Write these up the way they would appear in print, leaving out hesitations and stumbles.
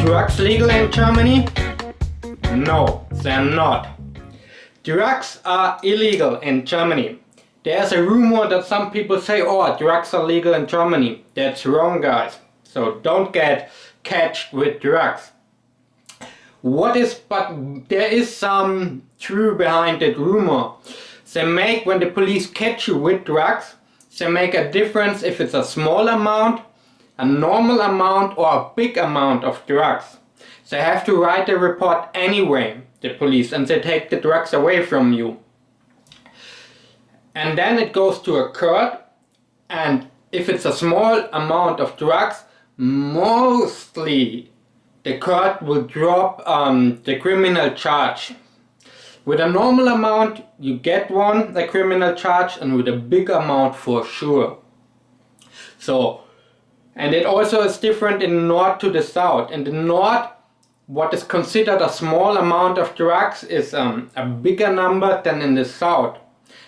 drugs legal in Germany? No, they're not. Drugs are illegal in Germany. There's a rumor that some people say, oh, drugs are legal in Germany. That's wrong, guys. So don't get catched with drugs. But there is some truth behind that rumor. When the police catch you with drugs, they make a difference if it's a small amount, a normal amount, or a big amount of drugs. They have to write a report anyway, the police, and they take the drugs away from you. And then it goes to a court, and if it's a small amount of drugs, mostly the court will drop the criminal charge. With a normal amount, you get the criminal charge, and with a big amount for sure. And it also is different in the north to the south. In the north, what is considered a small amount of drugs is a bigger number than in the south.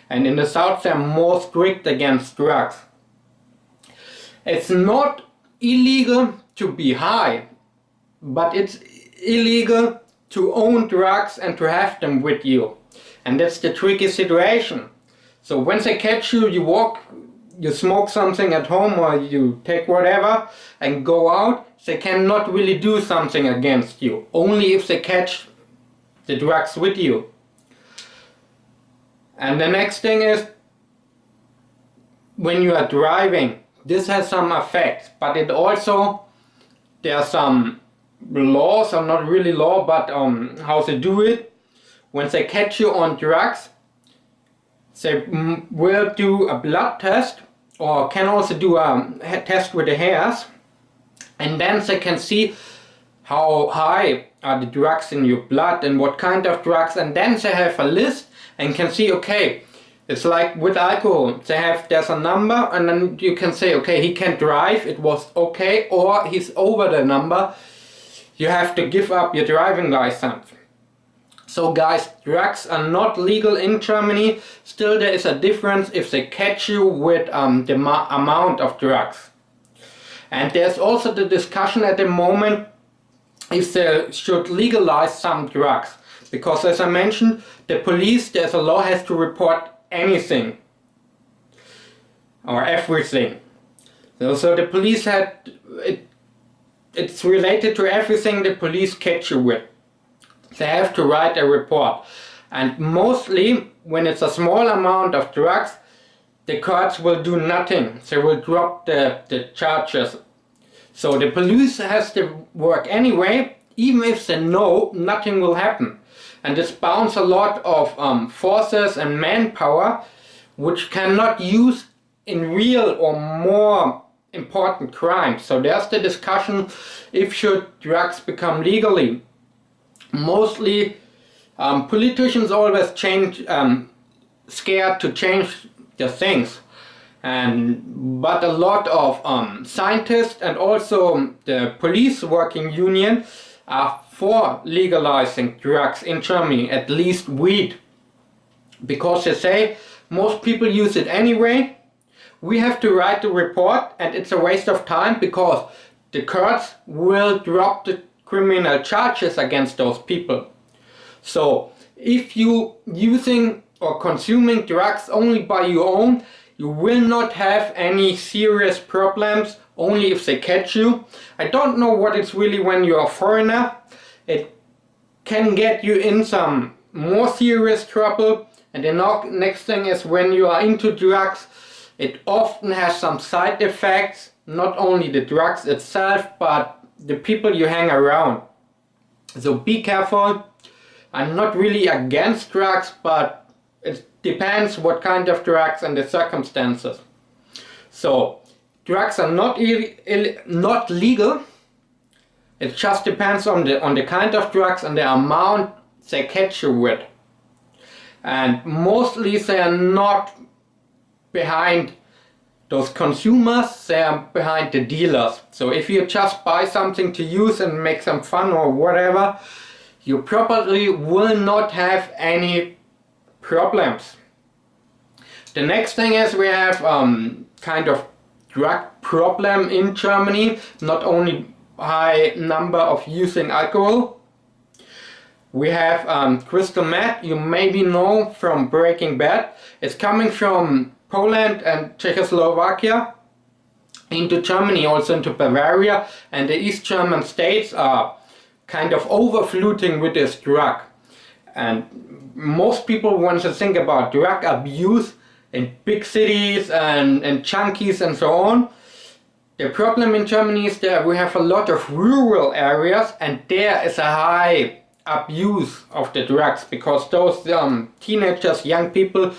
And in the south, they're more strict against drugs. It's not illegal to be high, but it's illegal to own drugs and to have them with you. And that's the tricky situation. So when they catch you, you smoke something at home or you take whatever and go out, they cannot really do something against you. Only if they catch the drugs with you. And the next thing is, when you are driving, this has some effects, but there are some laws, or not really law, but how they do it. When they catch you on drugs, they will do a blood test, or can also do a test with the hairs, and then they can see how high are the drugs in your blood and what kind of drugs, and then they have a list and can see, okay, it's like with alcohol, there's a number, and then you can say, okay, he can drive, it was okay, or he's over the number, you have to give up your driving license. So guys, drugs are not legal in Germany. Still, there is a difference if they catch you with the amount of drugs. And there's also the discussion at the moment if they should legalize some drugs. Because as I mentioned, the police, there's a law, has to report anything or everything. So the police it's related to everything the police catch you with. They have to write a report. And mostly, when it's a small amount of drugs, the courts will do nothing. They will drop the charges. So the police has to work anyway, even if they know nothing will happen. And this bounds a lot of forces and manpower, which cannot use in real or more important crimes. So there's the discussion, if should drugs become legally. Mostly politicians always scared to change the things, but a lot of scientists and also the police working union are for legalizing drugs in Germany, at least weed, because they say most people use it anyway. We have to write the report, and it's a waste of time because the courts will drop the criminal charges against those people. So if you using or consuming drugs only by your own, you will not have any serious problems, only if they catch you. I don't know what it's really when you're a foreigner. It can get you in some more serious trouble. And the next thing is, when you are into drugs, it often has some side effects, not only the drugs itself, but the people you hang around. So be careful. I'm not really against drugs, but it depends what kind of drugs and the circumstances. So drugs are not legal. It just depends on the kind of drugs and the amount they catch you with. And mostly they are not behind those consumers, they are behind the dealers. So if you just buy something to use and make some fun or whatever, you probably will not have any problems. The next thing is, we have kind of drug problem in Germany, not only high number of using alcohol. We have crystal meth, you maybe know from Breaking Bad. It's coming from Poland and Czechoslovakia into Germany, also into Bavaria, and the East German states are kind of overfluting with this drug. And most people want to think about drug abuse in big cities and junkies and so on. The problem in Germany is that we have a lot of rural areas, and there is a high abuse of the drugs, because those teenagers, young people,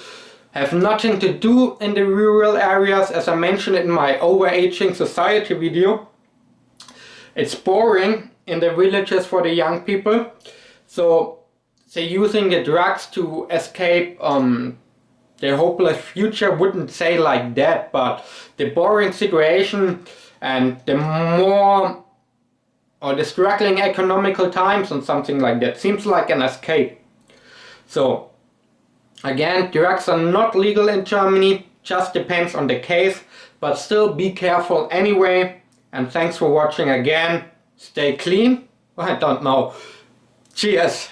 have nothing to do in the rural areas. As I mentioned in my overaging society video, it's boring in the villages for the young people, so they're using the drugs to escape their hopeless future. Wouldn't say like that, but the boring situation and the more or the struggling economical times and something like that seems like an escape. So again, drugs are not legal in Germany, just depends on the case, but still be careful anyway. And thanks for watching again. Stay clean. I don't know. Cheers.